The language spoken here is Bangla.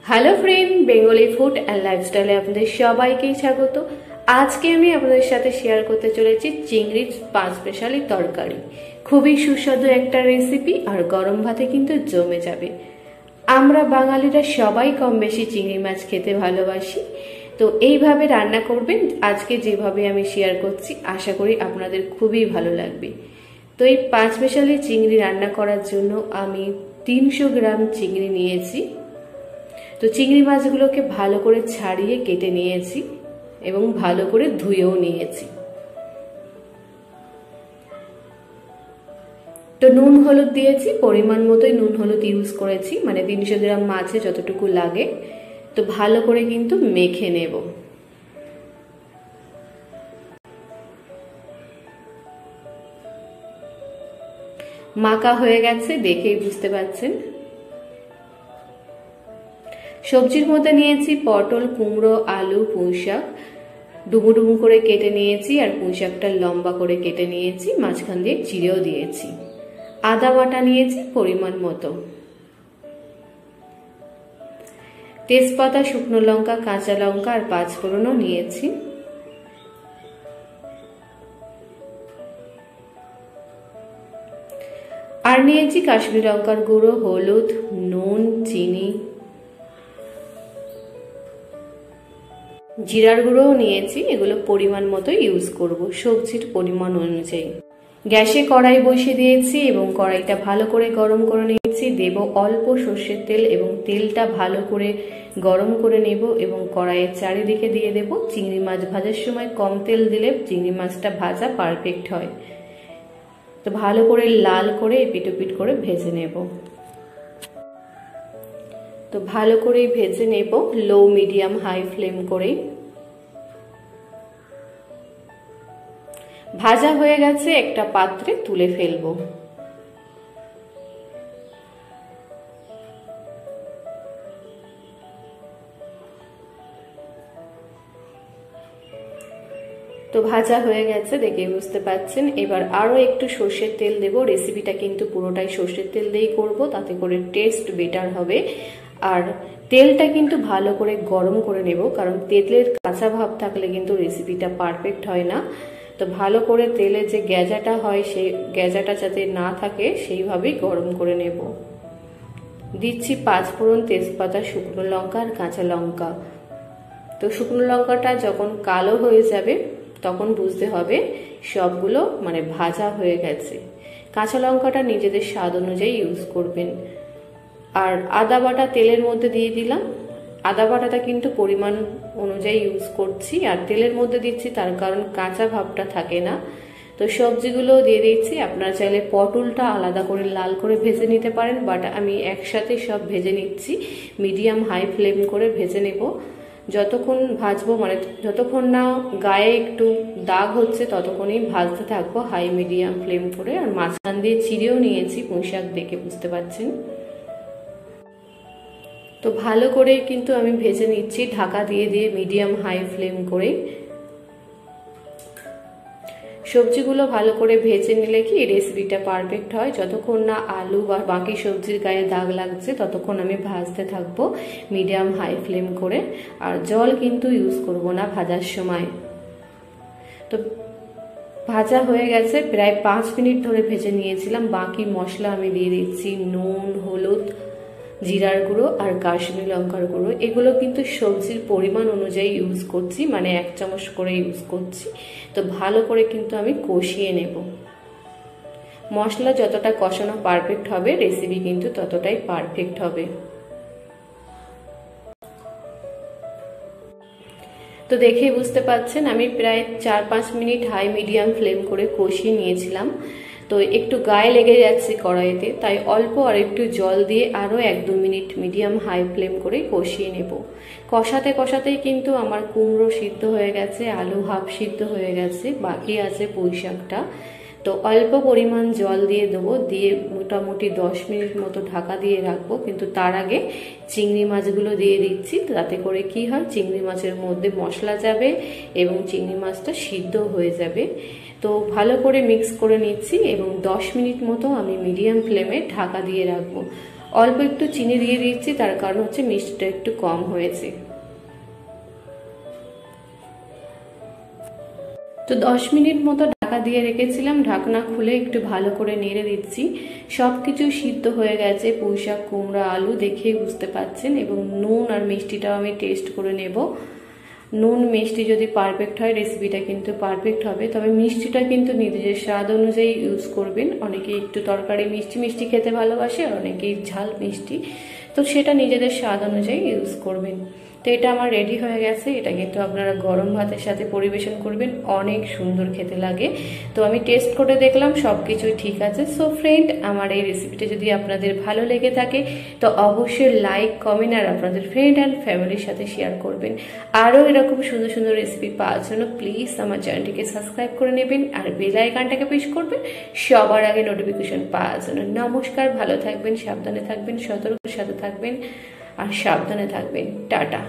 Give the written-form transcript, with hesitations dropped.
Hello friend, Bengali food and লাইফস্টাইলে আপনাদের সবাইকেই স্বাগত। আজকে আমি আপনাদের সাথে শেয়ার করতে চলেছি চিংড়ির পাঁচ স্পেশালি তরকারি। খুবই সুস্বাদু একটা রেসিপি, আর গরম ভাতে কিন্তু জমে যাবে। আমরা বাঙালিরা সবাই কম বেশি চিংড়ি মাছ খেতে ভালোবাসি, তো এইভাবে রান্না করবেন। আজকে যেভাবে আমি শেয়ার করছি, আশা করি আপনাদের খুবই ভালো লাগবে। তো এই পাঁচ স্পেশালি চিংড়ি রান্না করার জন্য আমি 300 গ্রাম চিংড়ি নিয়েছি। তো চিংড়ি মাছগুলোকে ভালো করে ছাড়িয়ে কেটে নিয়েছি এবং ভালো করে ধুয়েও নিয়েছি। তো নুন হলুদ দিয়েছি, পরিমাণ মতোই নুন হলুদ ইউজ করেছি, মানে 300 গ্রাম মাছে যতটুকু লাগে। তো ভালো করে কিন্তু মেখে নেব। মাখা হয়ে গেছে, দেখেই বুঝতে পারছেন। সবজির মধ্যে নিয়েছি পটল, কুমড়ো, আলু, পুঁইশাক ডুবো ডুবো করে কেটে নিয়েছি, আর পুঁইশাকটা লম্বা করে কেটে নিয়েছি, মাঝখান দিয়ে চিড়েও দিয়েছি। আদা বাটা নিয়েছি পরিমাণ মতো, তেজপাতা, শুকনো লঙ্কা, কাঁচা লঙ্কা আর পাঁচফোড়নও নিয়েছি। আর নিয়েছি কাশ্মীরি লঙ্কার গুঁড়ো, হলুদ, নুন, চিনি, জিরার গুঁড়োও নিয়েছি। এগুলো পরিমাণ মতো ইউজ করব, সবজির পরিমাণ অনুযায়ী। গ্যাসে কড়াই বসিয়ে দিয়েছি এবং কড়াইটা ভালো করে গরম করে নিয়েছি। দেব অল্প সর্ষের তেল এবং তেলটা ভালো করে গরম করে নেব এবং কড়াইয়ের চারিদিকে দিয়ে দেব চিংড়ি মাছ। ভাজার সময় কম তেল দিলে চিংড়ি মাছটা ভাজা পারফেক্ট হয়। তো ভালো করে লাল করে এপিট ওপিট করে ভেজে নেব। তো ভালো করে ভেজে নেব লো মিডিয়াম হাই ফ্লেম করে। ভাজা হয়ে গেছে, একটা পাত্রে তুলে ফেলবো। তো ভাজা হয়ে গেছে, দেখে বুঝতে পাচ্ছেন। এবার আরো একটু সর্ষের তেল দেব। রেসিপিটা কিন্তু পুরোটাই সর্ষের তেল দিয়েই করব, তাতে করে টেস্ট বেটার হবে। আর তেলটা কিন্তু ভালো করে গরম করে নেব, কারণ তেলের কাঁচা ভাব থাকলে কিন্তু রেসিপিটা পারফেক্ট হয় না। তো ভালো করে তেলে যে গ্যাজাটা হয়, সেই গ্যাজাটা যাতে না থাকে সেইভাবেই গরম করে নেব। দিচ্ছি পাঁচফোড়ন, তেজপাতা, শুকনো লঙ্কা আর কাঁচা লঙ্কা। তো শুকনো লঙ্কাটা যখন কালো হয়ে যাবে তখন বুঝতে হবে সবগুলো মানে ভাজা হয়ে গেছে। কাঁচা লঙ্কাটা নিজেদের স্বাদ অনুযায়ী ইউজ করবেন। আর আদা বাটা তেলের মধ্যে দিয়ে দিলাম। আদা বাটাটা কিন্তু পরিমাণ অনুযায়ী ইউজ করছি, আর তেলের মধ্যে দিচ্ছি তার কারণ কাঁচা ভাবটা থাকে না। তো সবজিগুলো দিয়ে দিচ্ছি। আপনারা চাইলে পটলটা আলাদা করে লাল করে ভেজে নিতে পারেন, বাট আমি একসাথে সব ভেজে নিচ্ছি। মিডিয়াম হাই ফ্লেম করে ভেজে নেব। যতক্ষণ ভাজবো, মানে যতক্ষণ না গায়ে একটু দাগ হচ্ছে ততক্ষণই ভাজতে থাকবো হাই মিডিয়াম ফ্লেম করে। আর মাঝখান দিয়ে চিড়েও নিয়েছি, পুঁইশাক দেখে বুঝতে পারছেন। তো ভালো করে কিন্তু আমি ভেজে নিচ্ছি ঢাকা দিয়ে দিয়ে মিডিয়াম হাই ফ্লেম করে। সবজিগুলো ভালো করে ভেজে নিলে কি রেসিপিটা পারফেক্ট হয়। যতক্ষণ না আলু বা বাকি সবজির গায়ে দাগ লাগছে ততক্ষণ আমি ভাজতে থাকবো মিডিয়াম হাই ফ্লেম করে। আর জল কিন্তু ইউজ করব না ভাজার সময়। তো ভাজা হয়ে গেছে, প্রায় 5 মিনিট ধরে ভেজে নিয়েছিলাম। বাকি মশলা আমি দিয়ে দিচ্ছি নুন, হলুদ, জিরার গুঁড়ো আর কাশ্মীরি লঙ্কার গুঁড়ো। এগুলো কিন্তু সবজির পরিমাণ অনুযায়ী ইউজ করছি, মানে 1 চামচ করে ইউজ করছি। তো ভালো করে কিন্তু আমি কষিয়ে নেব। মশলা যতটা কষানো পারফেক্ট হবে, রেসিপি কিন্তু ততটাই পারফেক্ট হবে। তো দেখেই বুঝতে পাচ্ছেন আমি প্রায় 4-5 মিনিট হাই মিডিয়াম ফ্লেম করে কষিয়ে নিয়েছিলাম। তো একটু গায়ে লেগে যাচ্ছে কড়াইতে, তাই অল্প আর একটু জল দিয়ে আরো 1-2 মিনিট মিডিয়াম হাই ফ্লেম করে কষিয়ে নেব। কষাতে কষাতেই কিন্তু আমার কুমড়ো সিদ্ধ হয়ে গেছে, আলু হাফ সিদ্ধ হয়ে গেছে, বাকি আছে পুঁইশাকটা। তো অল্প পরিমাণ জল দিয়ে দেবো, দিয়ে মোটামুটি 10 মিনিট মতো ঢাকা দিয়ে রাখবো। কিন্তু তার আগে চিংড়ি মাছগুলো দিয়ে দিচ্ছি, তাতে করে কি হয় চিংড়ি মাছের মধ্যে মশলা যাবে এবং চিংড়ি মাছটা সিদ্ধ হয়ে যাবে। তো ভালো করে মিক্স করে নিচ্ছি এবং 10 মিনিট মতো আমি মিডিয়াম ফ্লেমে ঢাকা দিয়ে রাখবো। অল্প একটু চিনি দিয়ে দিচ্ছি, তার কারণ হচ্ছে মিষ্টিটা একটু কম হয়েছে। তো 10 মিনিট মতো ঢাকা দিয়ে রেখেছিলাম, ঢাকনা খুলে একটু ভালো করে নেড়ে দিচ্ছি। সবকিছু সিদ্ধ হয়ে গেছে, পুঁইশাক, কুমড়া, আলু দেখেই বুঝতে পাচ্ছেন। এবং নুন আর মিষ্টিটাও আমি টেস্ট করে নেব। নুন মিষ্টি যদি পারফেক্ট হয় রেসিপিটা কিন্তু পারফেক্ট হবে। তবে মিষ্টিটা কিন্তু নিজেদের স্বাদ অনুযায়ী ইউজ করবেন। অনেকে একটু তরকারি মিষ্টি মিষ্টি খেতে ভালোবাসে, আর অনেকেই ঝাল মিষ্টি, তো সেটা নিজেদের স্বাদ অনুযায়ী ইউজ করবেন। তো এটা আমার রেডি হয়ে গেছে। এটা কিন্তু আপনারা গরম ভাতের সাথে পরিবেশন করবেন, অনেক সুন্দর খেতে লাগে। তো আমি টেস্ট করে দেখলাম সব কিছুই ঠিক আছে। সো ফ্রেন্ড, আমার এই রেসিপিটা যদি আপনাদের ভালো লেগে থাকে তো অবশ্যই লাইক, কমেন্ট আর আপনাদের ফ্রেন্ড অ্যান্ড ফ্যামিলির সাথে শেয়ার করবেন। আরও এরকম সুন্দর সুন্দর রেসিপি পাওয়ার জন্য প্লিজ আমার চ্যানেলটিকে সাবস্ক্রাইব করে নেবেন আর বেল আইকনটাকে প্রেস করবেন সবার আগে নোটিফিকেশন পাওয়ার জন্য। নমস্কার, ভালো থাকবেন, সাবধানে থাকবেন, সতর্কের সাথে থাকবেন আর সাবধানে থাকবেন। টাটা।